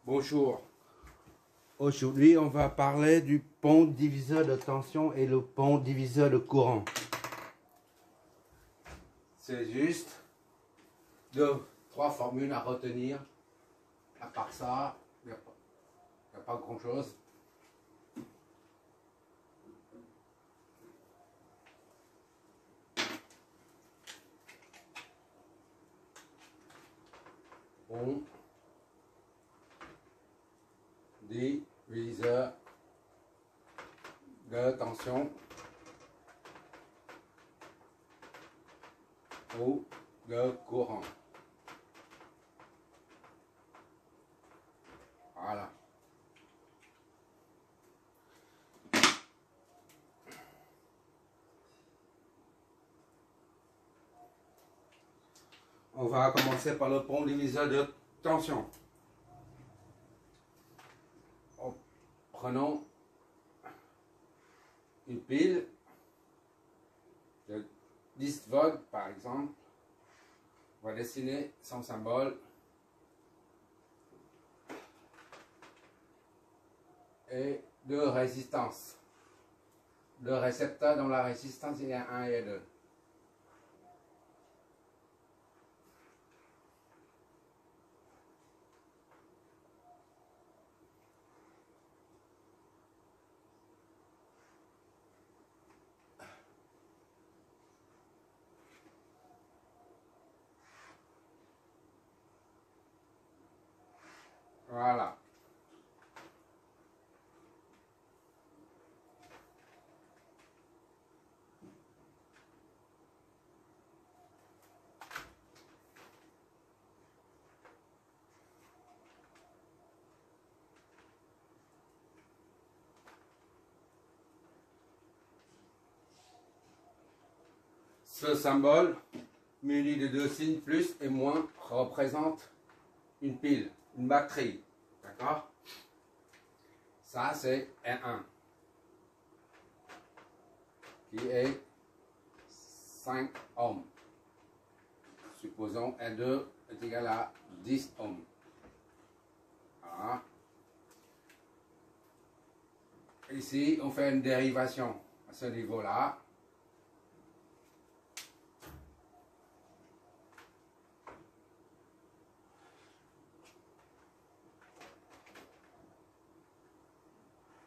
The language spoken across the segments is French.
Bonjour. Aujourd'hui, on va parler du pont diviseur de tension et le pont diviseur de courant. C'est juste trois formules à retenir. À part ça, il n'y a pas grand-chose. Pont diviseur de tension ou de courant. Voilà. On va commencer par le pont diviseur de tension. Prenons une pile de 10 volts par exemple. On va dessiner son symbole et deux résistances. Deux récepteurs dont la résistance il y a 1 et 2. Voilà. Ce symbole, muni de deux signes plus et moins, représente une pile, une batterie. D'accord? Ça, c'est R1, qui est 5 ohms. Supposons R2 est égal à 10 ohms. Voilà. Ici, on fait une dérivation à ce niveau-là.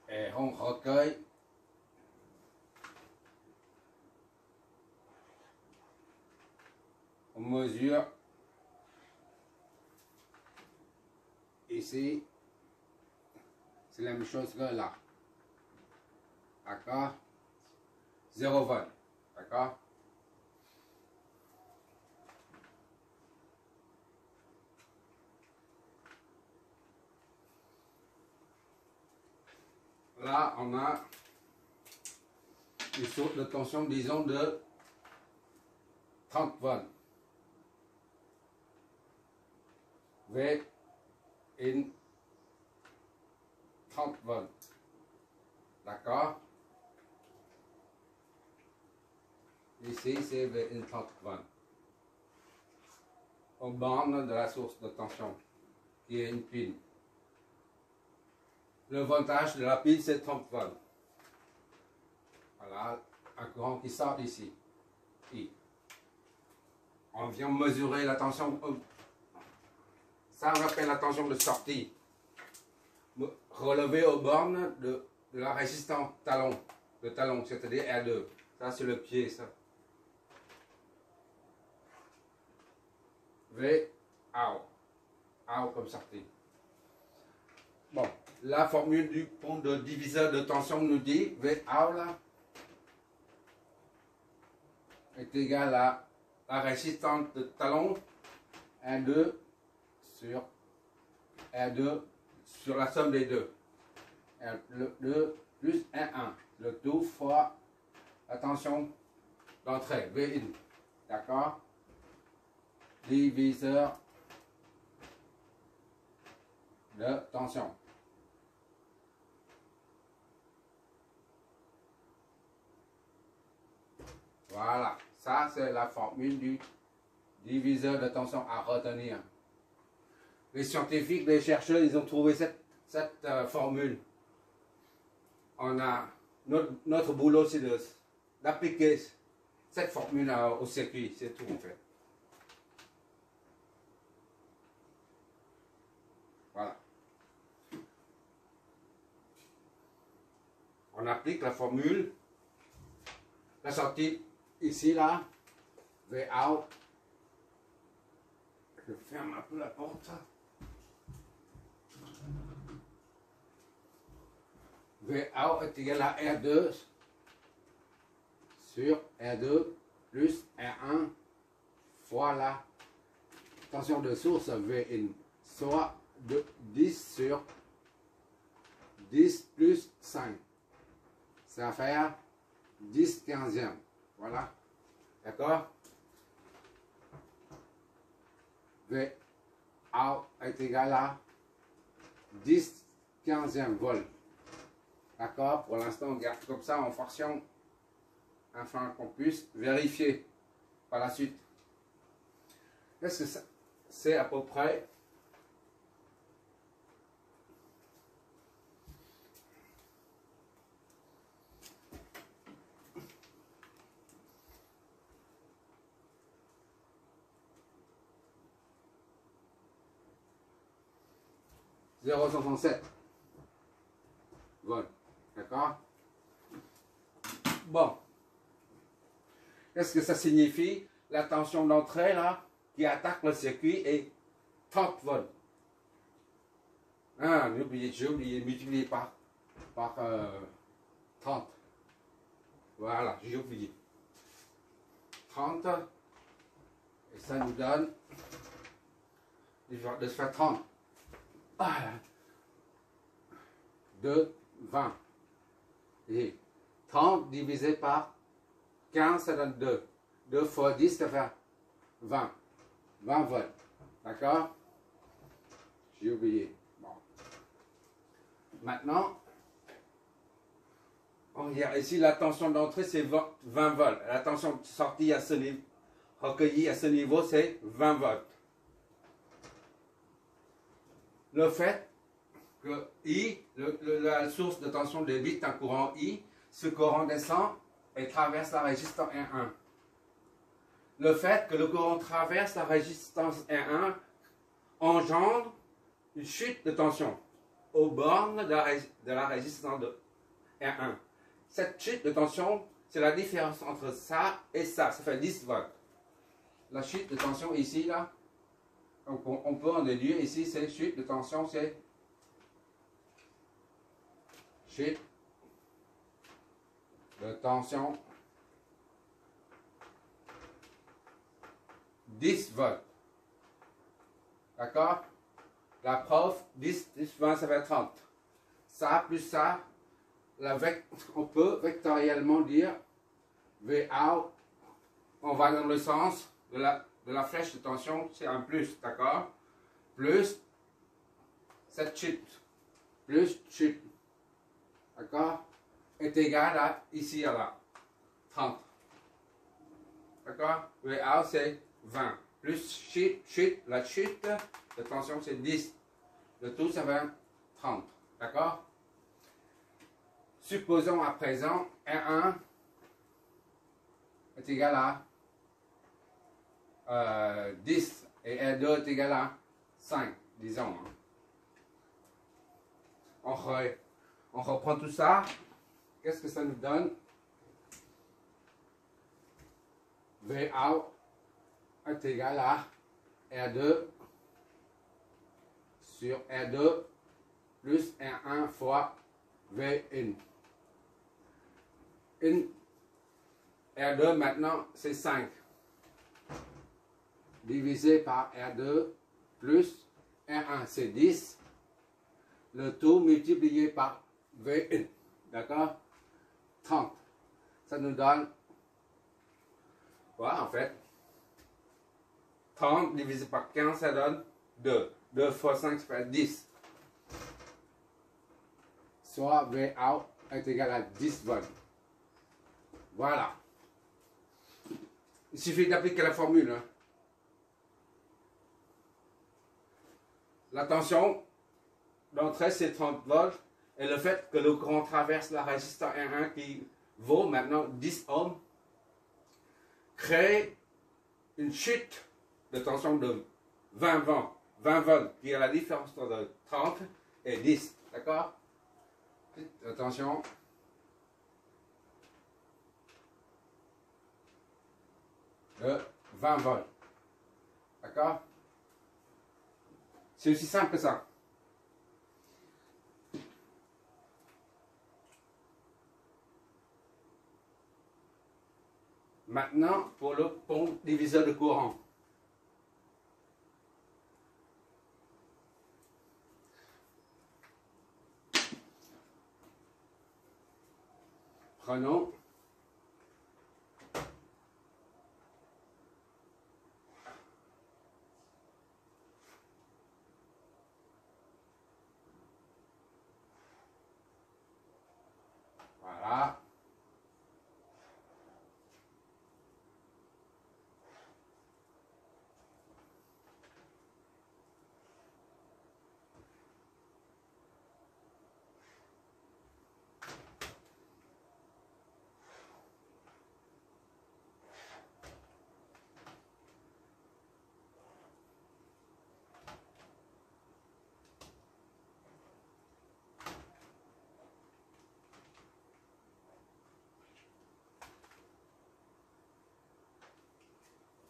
Et on recueille on mesure ici, c'est la même chose que là. D'accord? 0 volt. D'accord? Là, on a une source de tension, disons, de 30 volts. V in 30 volts. D'accord? Ici, c'est V in 30 volts. Aux bornes de la source de tension, qui est une pile. Le voltage de la pile, c'est 30 volts. Voilà, un courant qui sort d'ici. I. On vient mesurer la tension. Ça, on appelle la tension de sortie. Relevée aux bornes de la résistance talon. Le talon, c'est-à-dire R2. Ça, c'est le pied, ça. V, AO. AO comme sortie. Bon, la formule du pont de diviseur de tension nous dit V, AO, là, est égal à la résistance de talon R2 sur R2 sur la somme des deux. R2 plus R1. Le tout fois la tension d'entrée, V in. D'accord? Diviseur de tension. Voilà, ça c'est la formule du diviseur de tension à retenir. les scientifiques, les chercheurs, ils ont trouvé cette formule. Notre boulot, c'est d'appliquer cette formule au circuit, c'est tout en fait. Voilà. On applique la formule, la sortie ici, là, Vout. Je ferme un peu la porte. Vout est égal à R2 sur R2 plus R1 fois la tension de source Vin, soit de 10 sur 10 plus 5. Ça va faire 10 quinzièmes. Voilà. D'accord? Vout est égal à 10 quinzièmes volts. D'accord? Pour l'instant, on garde comme ça en fonction afin qu'on puisse vérifier par la suite. Qu'est-ce que ça? C'est à peu près 0,67 volts. D'accord? Bon. Qu'est-ce que ça signifie? La tension d'entrée là qui attaque le circuit est 30 volts. Ah, j'ai oublié, multiplié par 30. Voilà, j'ai oublié. 30. Et ça nous donne de se faire 30. Ah, de 20. Et 30 divisé par 15, ça donne 2. 2 fois 10, ça fait 20. 20 volts. D'accord? J'ai oublié. Bon. Maintenant, on regarde ici, la tension d'entrée, c'est 20 volts. La tension de sortie à ce niveau, recueillie à ce niveau, c'est 20 volts. Le fait que I, la source de tension débite un courant I, ce courant descend et traverse la résistance R1. Le fait que le courant traverse la résistance R1 engendre une chute de tension aux bornes de la résistance de R1. Cette chute de tension, c'est la différence entre ça et ça. Ça fait 10 volts. La chute de tension ici, là, donc on peut en déduire ici, c'est chute de tension, c'est chute de tension 10 volts. D'accord? La preuve, 10, 20, ça fait 30. Ça plus ça, on peut vectoriellement dire Vout, on va dans le sens de la flèche de tension, c'est un plus, d'accord? Plus cette chute, plus chute, d'accord? Est égal à ici à là, 30. D'accord? Vout c'est 20. Plus chute, la chute de tension c'est 10. Le tout ça fait 30. D'accord? Supposons à présent R1 est égal à 10 et R2 est égal à 5, disons. On reprend tout ça. Qu'est-ce que ça nous donne? Vout est égal à R2 sur R2 plus R1 fois Vin. R2 maintenant c'est 5 divisé par R2 plus R1 c'est 10, le tout multiplié par Vin, d'accord? 30. Ça nous donne voilà en fait 30 divisé par 15 ça donne 2. 2 fois 5 ça fait 10. Soit Vout est égal à 10 volts. Voilà. Il suffit d'appliquer la formule. Hein. la tension d'entrée c'est 30 volts et le fait que le courant traverse la résistance R1 qui vaut maintenant 10 ohms crée une chute de tension de 20 volts qui est la différence entre 30 et 10. D'accord? Attention. De 20 volts. D'accord? C'est aussi simple que ça. Maintenant, pour le pont diviseur de courant. Prenons voilà.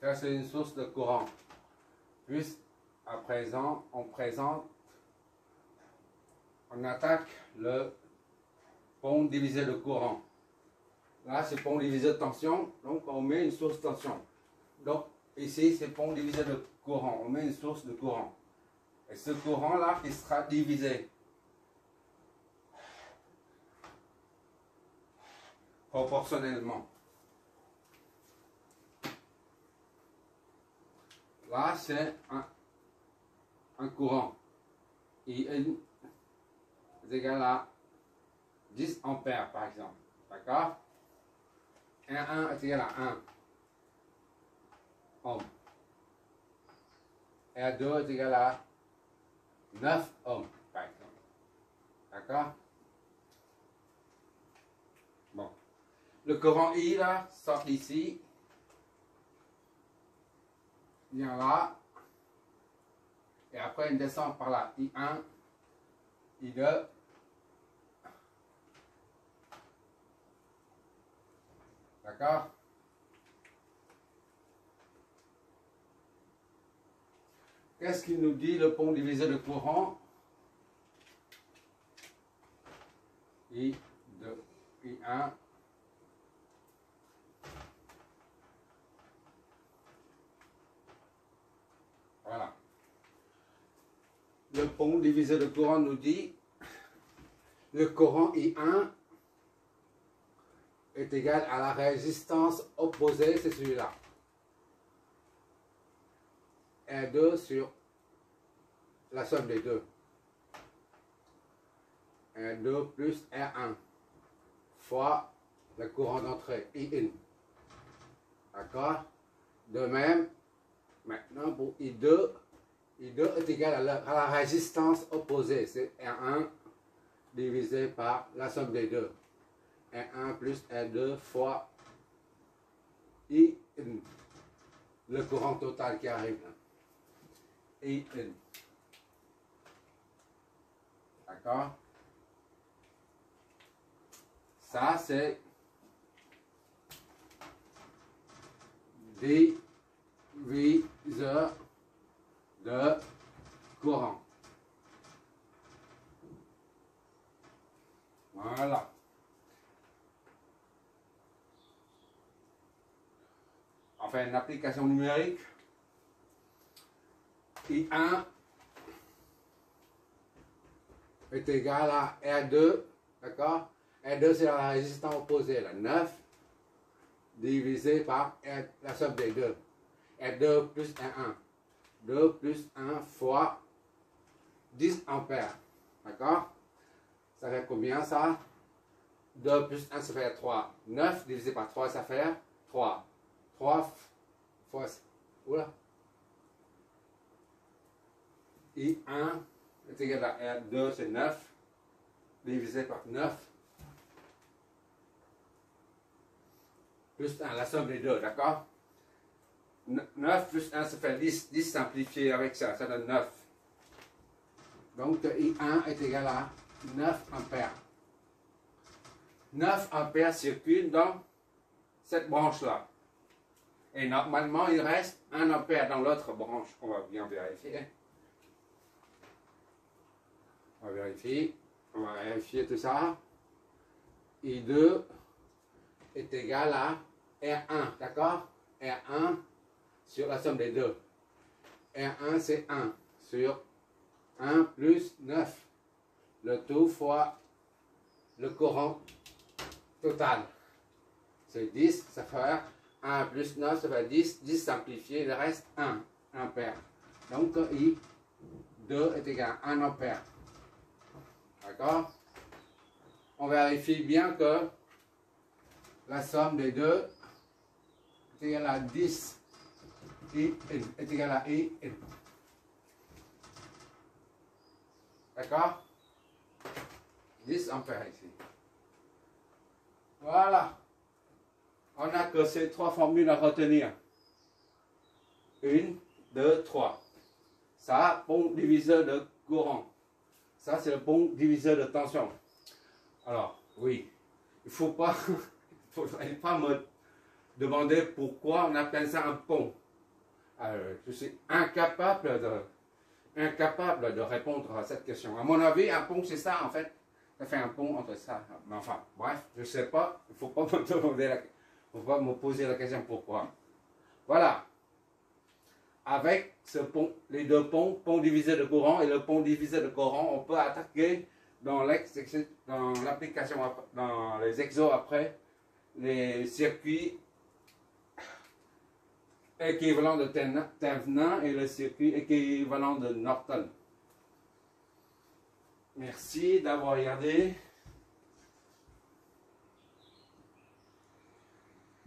Ça, c'est une source de courant. Puis, à présent, on attaque le pont divisé de courant. Là, c'est pont divisé de tension, donc on met une source de tension. Donc, ici, c'est pont divisé de courant, on met une source de courant. Et ce courant-là qui sera divisé proportionnellement. Là, c'est un courant. IN est égal à 10 ampères, par exemple. D'accord? R1 est égal à 1 ohm. R2 est égal à 9 ohms, par exemple. D'accord? Bon. Le courant I, là, sort d'ici. Vient là. Et après, il descend par là. I1, I2. D'accord? Qu'est-ce qu'il nous dit le pont divisé de courant? I2, I1. Voilà. Le pont divisé de courant nous dit le courant I1 est égal à la résistance opposée, c'est celui-là. R2 sur la somme des deux. R2 plus R1 fois le courant d'entrée, IN. D'accord? De même, maintenant pour I2 est égal à la résistance opposée, c'est R1 divisé par la somme des deux. R1 plus R2 fois IN, le courant total qui arrive là. IN. D'accord? Ça, c'est diviseur de courant. Voilà. Enfin, une application numérique. I1 est égal à R2, d'accord? R2 c'est la résistance opposée, la 9 divisé par la somme des deux. R2 plus R1. 2 plus 1 fois 10 ampères. D'accord? Ça fait combien ça? 2 plus 1 ça fait 3. 9 divisé par 3 ça fait 3. 3 fois... Oula. I1 est égal à R2, c'est 9, divisé par 9, plus 1, la somme des deux, d'accord? 9 plus 1, ça fait 10, 10 simplifié avec ça donne 9. Donc I1 est égal à 9 ampères. 9 ampères circulent dans cette branche-là. Et normalement, il reste 1 ampère dans l'autre branche. On va bien vérifier. On va vérifier tout ça. I2 est égal à R1, d'accord? R1 sur la somme des deux. R1 c'est 1 sur 1 plus 9. Le tout fois le courant total. C'est 10, ça fait 1 plus 9, ça fait 10. 10 simplifié, il reste 1 ampère. Donc I2 est égal à 1 ampère. D'accord? On vérifie bien que la somme des deux est égale à 10. I est égal à I. D'accord? 10 ampères ici. Voilà. On n'a que ces trois formules à retenir. 1, 2, 3. Ça, pont diviseur de courant. Ça, c'est le pont diviseur de tension. Alors, oui, il ne faudrait pas me demander pourquoi on appelle ça un pont. Je suis incapable de répondre à cette question. À mon avis, un pont, c'est ça, en fait. Ça fait un pont entre ça. Mais enfin, bref, je ne sais pas. Il ne faut pas me demander faut pas me poser la question pourquoi. Voilà. Avec ce pont, les deux ponts, pont diviseur de courant et le pont diviseur de courant, on peut attaquer dans l'application, dans les exos après, les circuits équivalents de Thevenin et le circuit équivalent de Norton. Merci d'avoir regardé.